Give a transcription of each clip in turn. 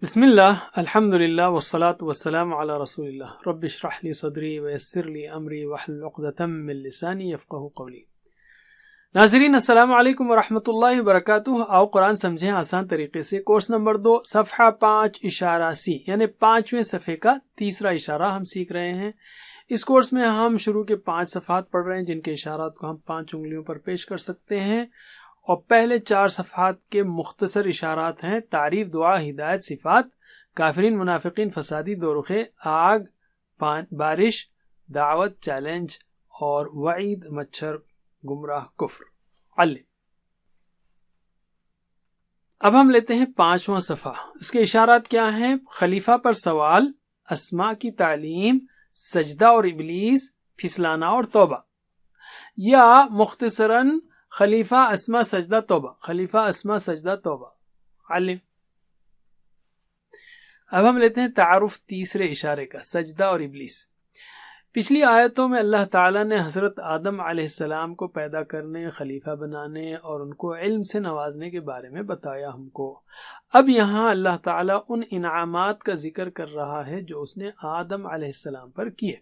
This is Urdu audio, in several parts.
بسم اللہ الحمد للہ والصلاة والسلام علی رسول اللہ رب اشرح لی صدری ویسر لی امری واحلل عقدۃ من لسانی یفقہوا قولی۔ ناظرین السلام علیکم ورحمۃ اللہ وبرکاتہ۔ آؤ قرآن سمجھیں آسان طریقے سے۔ کورس نمبر 2 صفحہ 5 اشارہ سی یعنی 5ویں صفحے کا تیسرا اشارہ ہم سیکھ رہے ہیں۔ اس کورس میں ہم شروع کے 5 صفحات پڑھ رہے ہیں جن کے اشارات کو ہم 5 انگلیوں پر پیش کر سکتے ہیں، اور پہلے 4 صفحات کے مختصر اشارات ہیں: تعریف، دعا، ہدایت، صفات، کافرین، منافقین، فسادی، دو رخے، آگ، بارش، دعوت، چیلنج، اور وعید، مچھر، گمراہ، کفر۔ علم۔ اب ہم لیتے ہیں 5واں صفحہ۔ اس کے اشارات کیا ہیں؟ خلیفہ پر سوال، اسماء کی تعلیم، سجدہ اور ابلیس، پھسلانا اور توبہ، یا مختصراً خلیفہ، اسماء، سجدہ، توبہ۔ خلیفہ، اسماء، سجدہ، توبہ۔ علم۔ اب ہم لیتے ہیں تعارف تیسرے اشارے کا، سجدہ اور ابلیس۔ پچھلی آیتوں میں اللہ تعالیٰ نے حضرت آدم علیہ السلام کو پیدا کرنے، خلیفہ بنانے اور ان کو علم سے نوازنے کے بارے میں بتایا ہم کو۔ اب یہاں اللہ تعالیٰ ان انعامات کا ذکر کر رہا ہے جو اس نے آدم علیہ السلام پر کیے۔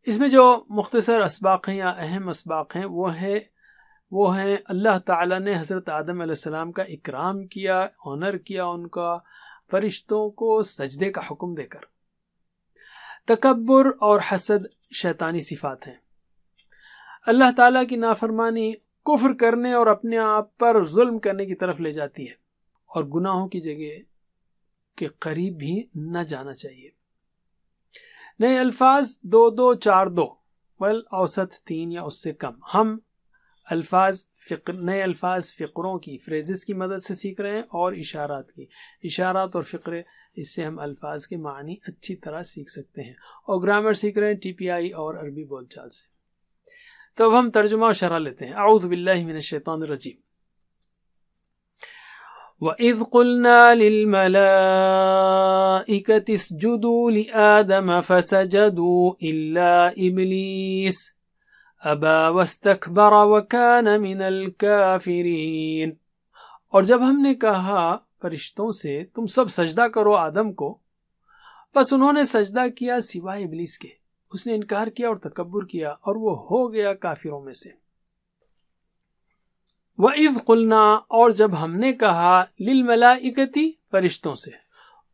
اس میں جو مختصر اسباق ہیں یا اہم اسباق ہیں وہ ہیں اللہ تعالیٰ نے حضرت آدم علیہ السلام کا اکرام کیا، آنر کیا ان کا، فرشتوں کو سجدے کا حکم دے کر۔ تکبر اور حسد شیطانی صفات ہیں۔ اللہ تعالیٰ کی نافرمانی کفر کرنے اور اپنے آپ پر ظلم کرنے کی طرف لے جاتی ہے، اور گناہوں کی جگہ کے قریب بھی نہ جانا چاہیے۔ نئے الفاظ 2 2 4 2 اوسط 3 یا اس سے کم۔ ہم نئے الفاظ فقروں کی، فریزز کی مدد سے سیکھ رہے ہیں، اور اشارات اور فقرے، اس سے ہم الفاظ کے معنی اچھی طرح سیکھ سکتے ہیں، اور گرامر سیکھ رہے ہیں TPI اور عربی بول چال سے۔ تو اب ہم ترجمہ و شرح لیتے ہیں۔ اعوذ باللہ من الشیطان الرجیم۔ وَإِذْ قُلْنَا لِلْمَلَائِكَةِ اسْجُدُوا لِآدَمَ فَسَجَدُوا إِلَّا إِبْلِيسَ أَبَى وَاسْتَكْبَرَ وَكَانَ مِنَ الْكَافِرِينَ۔ اور جب ہم نے کہا فرشتوں سے تم سب سجدہ کرو آدم کو، بس انہوں نے سجدہ کیا سوائے ابلیس کے، اس نے انکار کیا اور تکبر کیا، اور وہ ہو گیا کافروں میں سے۔ وَإِذْ قُلْنَا، اور جب ہم نے کہا، لِلْمَلَائِكَةِ، فرشتوں سے،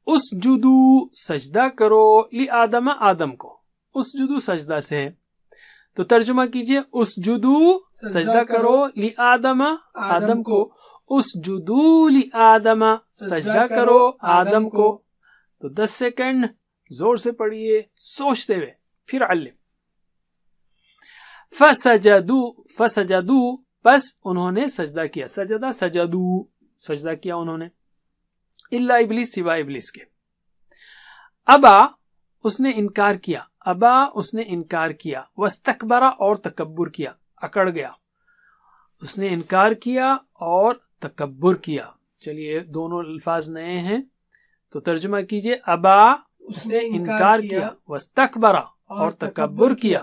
اسجدوا، سجدہ کرو، لِآدَمَ، آدم کو۔ اسجدوا سجدہ سے ہے، تو ترجمہ کیجئے، اسجدوا، سجدہ کرو، لِآدَمَ، آدم کو، اسجدوا لِآدَمَ، سجدہ کرو آدم کو۔ تو 10 سیکنڈ زور سے پڑھیے، سوچتے ہوئے، پھر علم۔ فسجدوا، بس انہوں نے سجدہ کیا، سجدہ کیا انہوں نے، الا ابلیس، سوائے ابلیس کے۔ ابا، اس نے انکار کیا، واستکبر، اور تکبر کیا، اکڑ گیا۔ اس نے انکار کیا اور تکبر کیا۔ چلیے دونوں الفاظ نئے ہیں، تو ترجمہ کیجئے، ابا، اس نے انکار کیا، واستکبر، اور تکبر کیا۔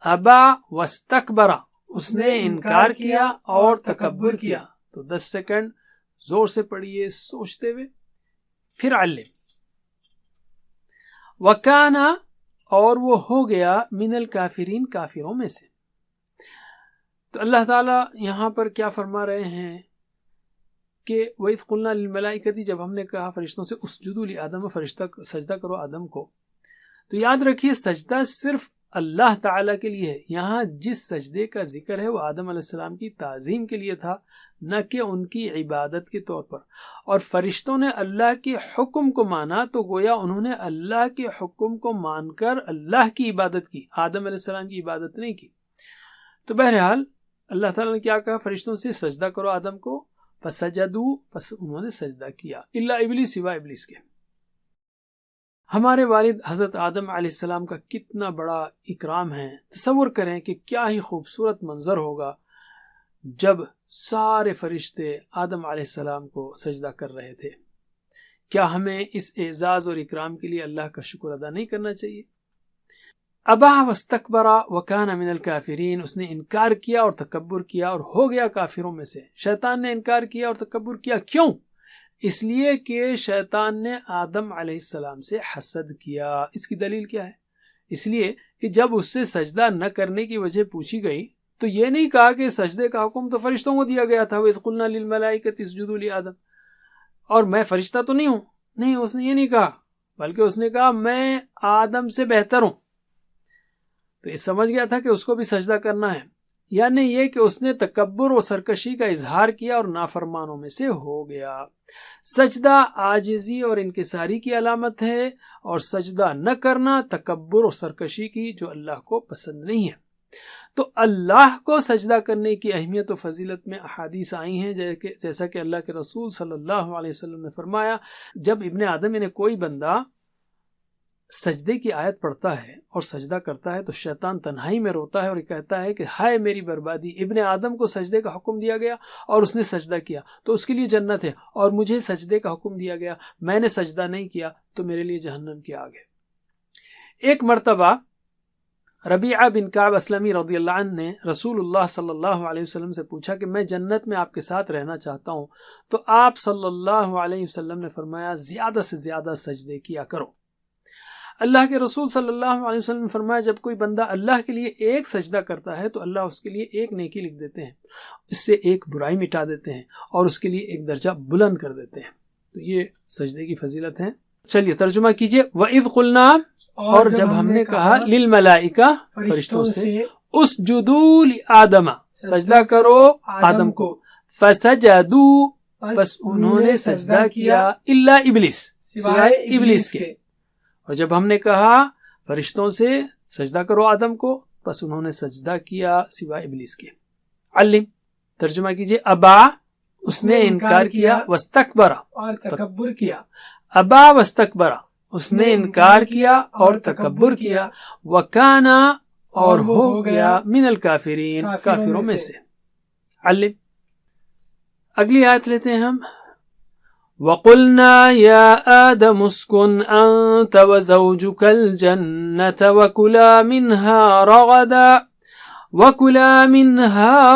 ابا واستکبر، اس نے انکار کیا اور تکبر کیا۔ تو 10 سیکنڈ زور سے پڑھیے، سوچتے ہوئے، پھر علم۔ وَكَانَ، اور وہ ہو گیا، من الکافرین، کافروں میں سے۔ تو اللہ تعالیٰ یہاں پر کیا فرما رہے ہیں کہ وَإِذْ قُلْنَا لِلْمَلَائِكَةِ، جب ہم نے کہا فرشتوں سے اسجدوا لِآدَمَ، سجدہ کرو آدم کو، تو یاد رکھیے سجدہ صرف اللہ تعالیٰ کے لیے ہے۔ یہاں جس سجدے کا ذکر ہے وہ آدم علیہ السلام کی تعظیم کے لیے تھا، نہ کہ ان کی عبادت کے طور پر۔ اور فرشتوں نے اللہ کے حکم کو مانا، تو گویا انہوں نے اللہ کے حکم کو مان کر اللہ کی عبادت کی، آدم علیہ السلام کی عبادت نہیں کی۔ تو بہرحال اللہ تعالیٰ نے کیا کہا فرشتوں سے، سجدہ کرو آدم کو، فسجدوا، پس انہوں نے سجدہ کیا، الا ابلیس، سوائے ابلیس کے۔ ہمارے والد حضرت آدم علیہ السلام کا کتنا بڑا اکرام ہے۔ تصور کریں کہ کیا ہی خوبصورت منظر ہوگا جب سارے فرشتے آدم علیہ السلام کو سجدہ کر رہے تھے۔ کیا ہمیں اس اعزاز اور اکرام کے لیے اللہ کا شکر ادا نہیں کرنا چاہیے؟ ابا واستکبر وکان من الکافرین، اس نے انکار کیا اور تکبر کیا اور ہو گیا کافروں میں سے۔ شیطان نے انکار کیا اور تکبر کیا، کیوں؟ اس لیے کہ شیطان نے آدم علیہ السلام سے حسد کیا۔ اس کی دلیل کیا ہے؟ اس لیے کہ جب اس سے سجدہ نہ کرنے کی وجہ پوچھی گئی تو یہ نہیں کہا کہ سجدے کا حکم تو فرشتوں کو دیا گیا تھا، وَإِذْ قُلْنَا لِلْمَلَائِكَةِ اسْجُدُوا لِآدَمَ، اور میں فرشتہ تو نہیں ہوں، نہیں، اس نے یہ نہیں کہا، بلکہ اس نے کہا میں آدم سے بہتر ہوں۔ تو یہ سمجھ گیا تھا کہ اس کو بھی سجدہ کرنا ہے، یعنی یہ کہ اس نے تکبر و سرکشی کا اظہار کیا اور نافرمانوں میں سے ہو گیا۔ سجدہ عاجزی اور انکساری کی علامت ہے، اور سجدہ نہ کرنا تکبر و سرکشی کی، جو اللہ کو پسند نہیں ہے۔ تو اللہ کو سجدہ کرنے کی اہمیت و فضیلت میں احادیث آئی ہیں، جیسا کہ اللہ کے رسول صلی اللہ علیہ وسلم نے فرمایا، جب ابن آدم یعنی کوئی بندہ سجدے کی آیت پڑھتا ہے اور سجدہ کرتا ہے تو شیطان تنہائی میں روتا ہے اور یہ کہتا ہے کہ ہائے میری بربادی، ابن آدم کو سجدے کا حکم دیا گیا اور اس نے سجدہ کیا تو اس کے لیے جنت ہے، اور مجھے سجدے کا حکم دیا گیا، میں نے سجدہ نہیں کیا تو میرے لیے جہنم کی آگ ہے۔ ایک مرتبہ ربیعہ بن کعب اسلمی رضی اللہ عنہ نے رسول اللہ صلی اللہ علیہ وسلم سے پوچھا کہ میں جنت میں آپ کے ساتھ رہنا چاہتا ہوں، تو آپ صلی اللہ علیہ وسلم نے فرمایا زیادہ سے زیادہ سجدے کیا کرو۔ اللہ کے رسول صلی اللہ علیہ وسلم نے فرمایا جب کوئی بندہ اللہ کے لیے ایک سجدہ کرتا ہے تو اللہ اس کے لیے ایک نیکی لکھ دیتے ہیں، اس سے ایک برائی مٹا دیتے ہیں اور اس کے لیے ایک درجہ بلند کر دیتے ہیں۔ تو یہ سجدے کی فضیلت ہے۔ چلیے ترجمہ کیجئے۔ وَإِذْ قُلْنَا، اور جب ہم نے کہا، لِلْمَلَائِكَةِ، فرشتوں سے، اسْجُدُوا لِآدَمَ، سجدہ کرو آدم کو، فَسَجَدُوا، بس انہوں نے سجدہ کیا، إِلَّا إِبْلِيسَ، سوائے ابلیس کے۔ اور جب ہم نے کہا فرشتوں سے سجدہ کرو آدم کو، بس انہوں نے سجدہ کیا سوائے ابلیس کے۔ علم، ترجمہ کیجئے۔ ابا، اس نے انکار کیا، واستکبر، اور تکبر کیا۔ ابا واستکبر، اس نے انکار کیا اور تکبر کیا، وکانا، اور ہو گیا، من الکافرین، کافروں میں سے۔ علم، اگلی آیت لیتے ہیں ہم۔ وَقُلْنَا يَا آدَمُ اسْكُنْ أَنْتَ وَزَوْجُكَ الْجَنَّةَ وَكُلَا مِنْهَا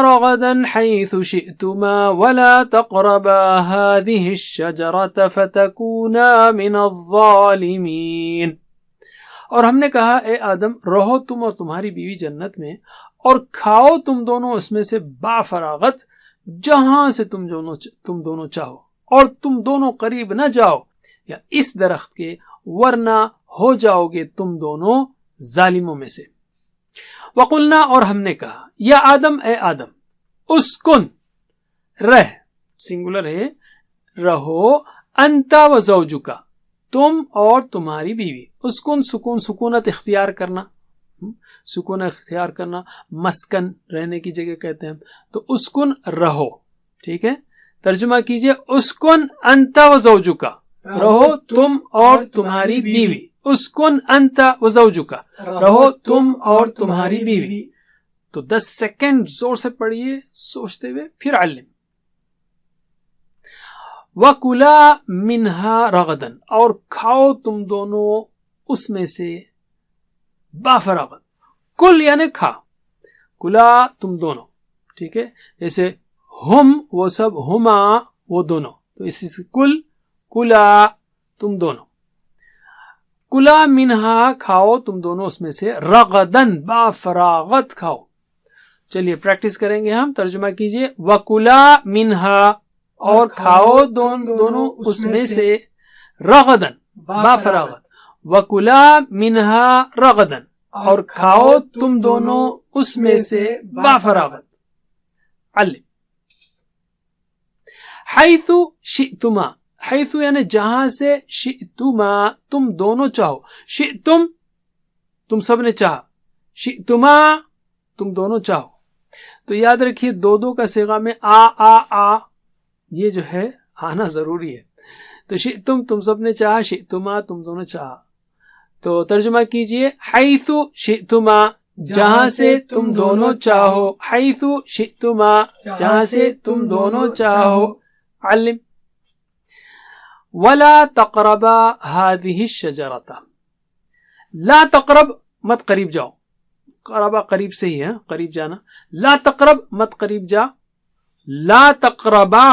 رَغَدًا حَيْثُ شِئْتُمَا وَلَا تَقْرَبَا هَذِهِ الشَّجَرَةَ فَتَكُونَا مِنَ الظَّالِمِينَ۔ اور ہم نے کہا اے آدم، رہو تم اور تمہاری بیوی جنت میں اور کھاؤ تم دونوں اس میں سے با فراغت جہاں سے تم دونوں چاہو، اور تم دونوں قریب نہ جاؤ یا اس درخت کے، ورنہ ہو جاؤ گے تم دونوں ظالموں میں سے۔ وقلنا، اور ہم نے کہا، یا آدم، اے آدم، اسکن، رہ، سنگولر ہے، رہو، انتا و زوجکا، تم اور تمہاری بیوی۔ اسکن، سکونت اختیار کرنا، سکون اختیار کرنا، مسکن، رہنے کی جگہ کہتے ہیں، تو اسکن، رہو، ٹھیک ہے۔ ترجمہ کیجئے۔ اسکن انتا و زوجکا، رہو تم اور تمہاری بیوی۔ اسکن انتا و زوجکا، رہو تم اور تمہاری بیوی۔ تو 10 سیکنڈ زور سے پڑھیے سوچتے ہوئے، پھر علم۔ وَكُلَا مِنْهَا رَغَدًا، اور کھاؤ تم دونوں اس میں سے با فراغت۔ کل یعنی کھا، کلا تم دونوں، ٹھیک ہے۔ جیسے ہم وہ سب، ہما وہ دونوں، تو اسی سے کلا تم دونوں۔ کلا منہا، کھاؤ تم دونوں اس میں سے، رغدن، با فراغت کھاؤ۔ چلیے پریکٹس کریں گے ہم۔ ترجمہ کیجئے۔ وَكُلَا مِنْهَا، اور کھاؤ دونوں اس میں سے، رغدن، با فراغت۔ وَكُلَا مِنْهَا رغدن، اور کھاؤ تم دونوں اس میں سے با فراغت۔ علم۔ حیث شئتما، حیث یعنی جہاں سے، شئتما تم دونوں چاہو، شئتم تم سب نے چاہا، شئتما تم دونوں چاہو۔ تو یاد رکھیے دو کا صیغہ میں آ یہ جو ہے آنا ضروری ہے۔ تو شئتم تم سب نے چاہا، شئتما تم دونوں چاہا۔ تو ترجمہ کیجئے۔ حیث شئتما، جہاں سے تم دونوں چاہو، حیث شئتما، جہاں سے تم دونوں چاہو۔ علم۔ وَلَا تَقْرَبَا هَذِهِ الشَّجَرَةَ، لا تقرب، مت قریب جاؤ، قربا قریب سے ہی ہے، قریب جانا، لا تقرب مت قریب جا، لا تقربا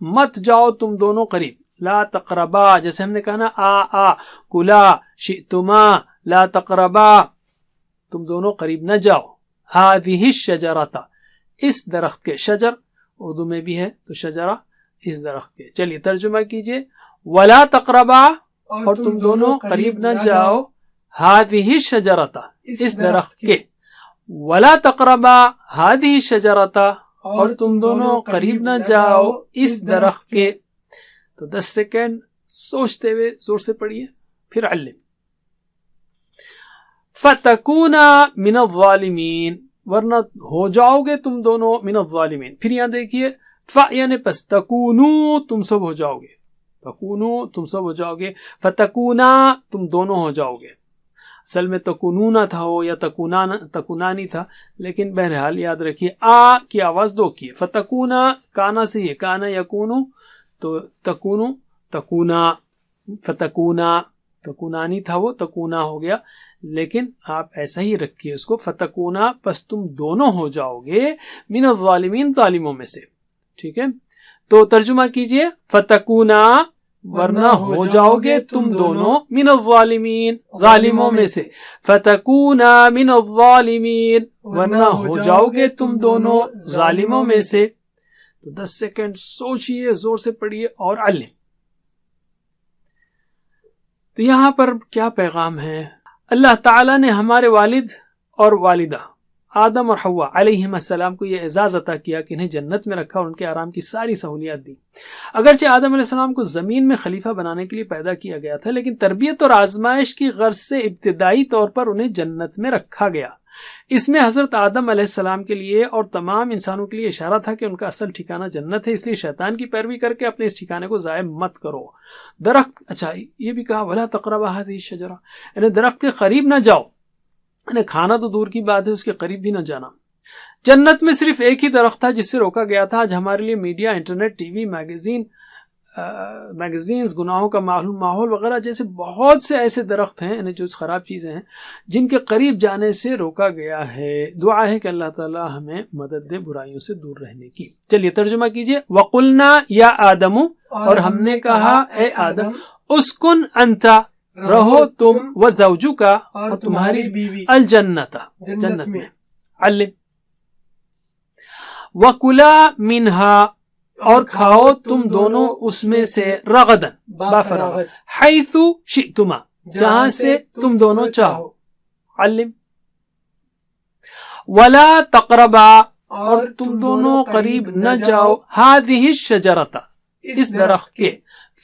مت جاؤ تم دونوں قریب، لا تقربا، جیسے ہم نے کہا نا آ کلا شئتما لا تقربا، تم دونوں قریب نہ جاؤ، هذه الشجرة، اس درخت کے، شجر اردو میں بھی ہے تو شجرہ اس درخت کے. چلیے ترجمہ کیجئے. ولا تقربا، اور تم دونوں قریب نہ جاؤ، هذه الشجرة، اس درخت کے. ولا تقربا هذه الشجرة، اور تم دونوں قریب نہ جاؤ اس درخت کے. تو 10 سیکنڈ سوچتے ہوئے زور سے پڑھیے پھر علم. فتکونا من الظالمین، ورنہ ہو جاؤ گے تم دونوں من الظالمین. پھر یہاں دیکھیے ف یعنی پس، تکونو تم سب ہو جاؤ گے، تکونو تم سب ہو جاؤ گے، فتکونا تم دونوں ہو جاؤ گے. اصل میں تکونونا تھا ہو یا تکونانی تھا، لیکن بہرحال یاد رکھیے آ کی آواز دو کی ہے. فتکونا کانا سے یہ کانا یکونو، تو تکونو تکونا، فتکونا تکونانی تھا وہ تکونا ہو گیا، لیکن آپ ایسا ہی رکھیے اس کو، فتکونا پس تم دونوں ہو جاؤ گے من الظالمین، ظالموں میں سے. ٹھیک ہے، تو ترجمہ کیجئے فتکونا ورنہ ہو جاؤ گے تم دونوں من الظالمین، ظالموں میں سے. فتکونا من الظالمین، ورنہ ہو جاؤ گے تم دونوں ظالموں میں سے. تو 10 سیکنڈ سوچئے، زور سے پڑھیے اور علم. تو یہاں پر کیا پیغام ہے؟ اللہ تعالیٰ نے ہمارے والد اور والدہ آدم اور حوا علیہم السلام کو یہ اعزاز عطا کیا کہ انہیں جنت میں رکھا اور ان کے آرام کی ساری سہولیات دی. اگرچہ آدم علیہ السلام کو زمین میں خلیفہ بنانے کے لیے پیدا کیا گیا تھا، لیکن تربیت اور آزمائش کی غرض سے ابتدائی طور پر انہیں جنت میں رکھا گیا. اس میں حضرت آدم علیہ السلام کے لیے اور تمام انسانوں کے لیے اشارہ تھا کہ ان کا اصل ٹھکانہ جنت ہے، اس لیے شیطان کی پیروی کر کے اپنے اس ٹھکانے کو ضائع مت کرو. درخت، اچھا یہ بھی کہا ولا تقربا هذه الشجرة، یعنی درخت کے قریب نہ جاؤ، یعنی کھانا تو دور کی بات ہے، اس کے قریب بھی نہ جانا. جنت میں صرف ایک ہی درخت تھا جس سے روکا گیا تھا. آج ہمارے لیے media, internet, T V, magazines, گناہوں کا ماحول وغیرہ جیسے بہت سے ایسے درخت ہیں، یعنی جو خراب چیزیں ہیں جن کے قریب جانے سے روکا گیا ہے. دعا ہے کہ اللہ تعالی ہمیں مدد دے برائیوں سے دور رہنے کی. چلیے ترجمہ کیجئے. وَقُلْنَا يَا آدَمُ، اور ہم نے کہا اے آدم، اسکن انتا، رہو تم، وزوجک، اور تمہاری بیوی، الجنت، جنت میں. علم. وَكُلَا مِنْهَا، اور کھاؤ تم دونوں اس میں سے، رغدن بافراغت، حیث شئتما، جہاں سے تم دونوں چاہو. علم. ولا تقربا، اور تم دونوں قریب نہ جاؤ، هذه الشجرة، اس درخت کے،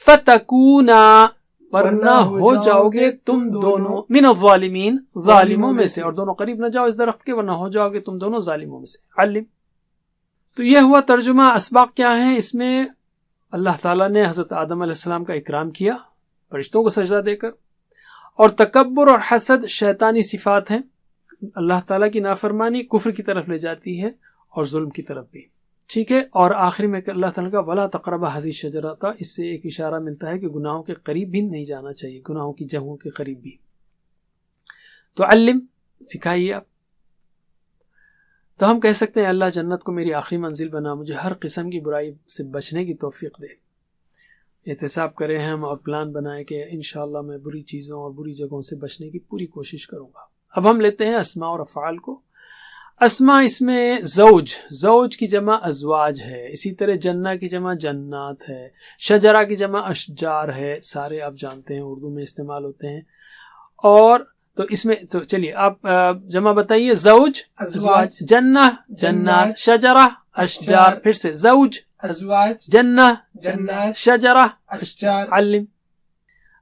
فتکونا، ورنہ ہو جاؤ گے تم دونوں من الظالمین، ظالموں میں سے. اور دونوں قریب نہ جاؤ اس درخت کے ورنہ ہو جاؤ گے تم دونوں ظالموں میں سے. علم. تو یہ ہوا ترجمہ. اسباق کیا ہیں اس میں؟ اللہ تعالیٰ نے حضرت آدم علیہ السلام کا اکرام کیا فرشتوں کو سجدہ دے کر، اور تکبر اور حسد شیطانی صفات ہیں. اللہ تعالیٰ کی نافرمانی کفر کی طرف لے جاتی ہے اور ظلم کی طرف بھی. ٹھیک ہے. اور آخری میں اللہ تعالیٰ کا ولا تقربا هذه الشجرة، اس سے ایک اشارہ ملتا ہے کہ گناہوں کے قریب بھی نہیں جانا چاہیے، گناہوں کی جگہوں کے قریب بھی. تو علم، سکھائیے آپ. تو ہم کہہ سکتے ہیں اللہ جنت کو میری آخری منزل بنا، مجھے ہر قسم کی برائی سے بچنے کی توفیق دے. احتساب کریں ہم اور پلان بنائیں کہ انشاءاللہ میں بری چیزوں اور بری جگہوں سے بچنے کی پوری کوشش کروں گا. اب ہم لیتے ہیں اسماء اور افعال کو. اسماء اس میں زوج کی جمع ازواج ہے، اسی طرح جنہ کی جمع جنات ہے، شجرہ کی جمع اشجار ہے، سارے آپ جانتے ہیں اردو میں استعمال ہوتے ہیں. اور تو اس میں تو چلیے آپ جمع بتائیے. زوج ازواج، جنہ جنات، شجرہ اشجار، پھر سے زوج ازواج، جنہ جنات، شجرہ اشجار. علم.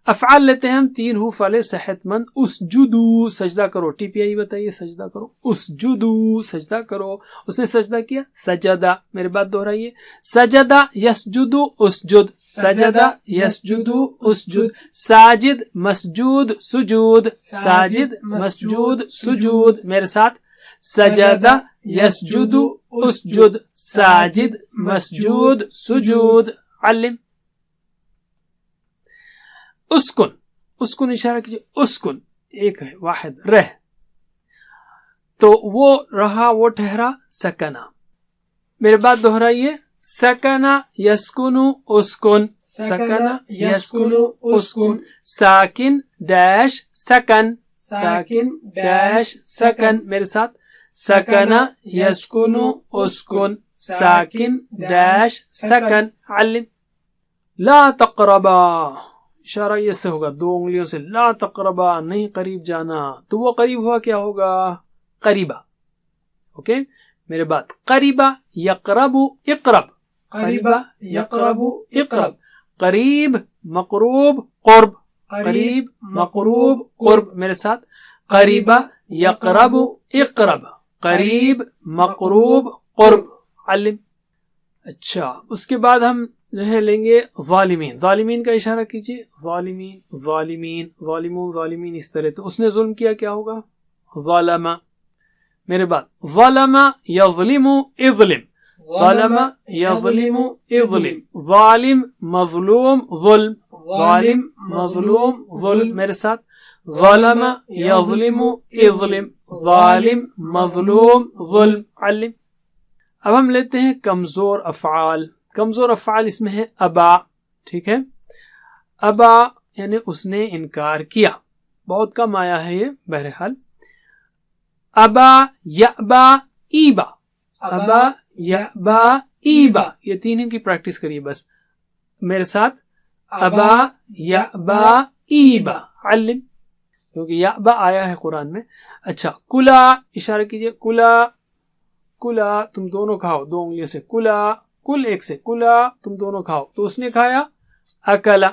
افعال لیتے ہیں ہم 3 حروف والے صحت مند. اسجدو، سجدہ کرو. ٹی پی آئی بتائیے سجدہ کرو. اسجدو، سجدہ کرو. اس نے سجدہ کیا، سجدہ. میرے بات دہرائیے. سجدہ یسجدو اسجد، سجدہ یسجدو اسجد. ساجد مسجود سجود، ساجد مسجود سجود. میرے ساتھ. سجدہ یسجدو اسجد، ساجد مسجود سجود. علم. اسکن اشارہ کیجئے. اسکن ایک ہے، واحد، رہ. تو وہ رہا، وہ ٹھہرا، سکنا. میرے بات دہرائیے. سکن یسکن اسکن سکن یسکن اسکن ساکن ڈیش سکن ساکن ڈیش سکن میرے ساتھ سکن یسکن اسکن ساکن ڈیش سکن علم لا تقربا اشارہ یہ سے ہوگا دو انگلیوں سے لا تقربا نہیں قریب جانا تو وہ قریب ہوا کیا ہوگا قریبا اوکے میرے بات قریبا یقرب اقرب قریبا یقرب اقرب قریب مقروب قرب قریب مقروب قرب میرے ساتھ قریبا یقرب اقرب قریب مقروب قرب علم اچھا اس کے بعد ہم جو ہے لیں گے ظالمین ظالمین کا اشارہ کیجیے ظالمین ظالمین ظالمون ظالمین اس طرح تو اس نے ظلم کیا کیا ہوگا ظالم میرے بعد ظلم یظلم اظلم ظلم یظلم اظلم ظالم مظلوم ظلم ظالم مظلوم ظلم میرے ساتھ ظلم یظلم اظلم ظالم مظلوم ظلم علم اب ہم لیتے ہیں کمزور افعال کمزور افعال اس میں ہے ابا ٹھیک ہے ابا یعنی اس نے انکار کیا بہت کم آیا ہے یہ بہرحال ابا یأبا ایبا ابا یأبا ایبا یہ تینوں کی پریکٹس کریے بس میرے ساتھ ابا یأبا ایبا علم کیونکہ یأبا آیا ہے قرآن میں اچھا کلا اشارہ کیجئے کلا کلا تم دونوں کھاؤ دو انگلیوں سے کلا کل ایک سے کلا تم دونوں کھاؤ تو اس نے کھایا اکلا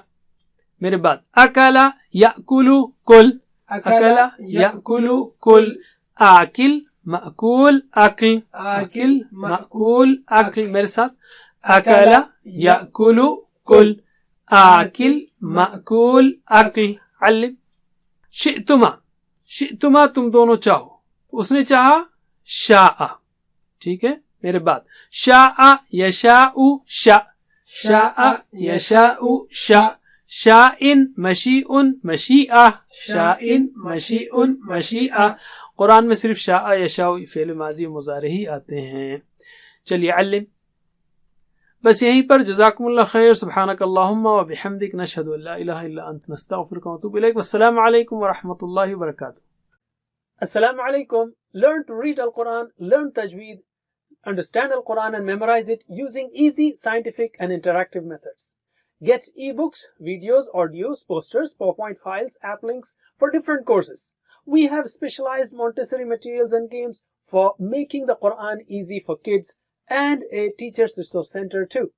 میرے بعد اکلا یأکلو کل اکلا یأکلو کل آکل مأکول اکل آکل مأکول اکل میرے ساتھ اکلا یأکلو کل آکل مأکول اکل علم شئتما شئتما تم دونوں چاہو اس نے چاہا شاء ٹھیک ہے میرے بعد شاء یشاء شاء شاء یشاء شاء شاء مشیء مشیئہ شاء مشیء مشیئہ قرآن میں صرف شاء یشاء فعل ماضی و مضارع ہی آتے ہیں چلیے علم بس یہیں پر جزاکم اللہ خیر سبحانک اللہم و بحمدک نشہد ان لا الہ الا انت نستغفرک و نتوب الیک والسلام علیکم ورحمۃ اللہ وبرکاتہ السلام علیکم learn to read Al-Quran, learn tajweed, understand Al-Quran and memorize it using easy, scientific and interactive methods. Get ebooks, videos, audios, posters, PowerPoint files, app links for different courses. We have specialized Montessori materials and games for making the Quran easy for kids and a teacher's resource center too.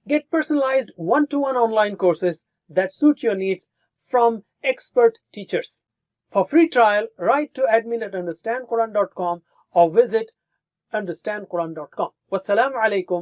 Get personalized one-to-one online courses that suit your needs from expert teachers. For free trial, write to admin@understandquran.com or visit understandquran.com. Wassalamu alaikum.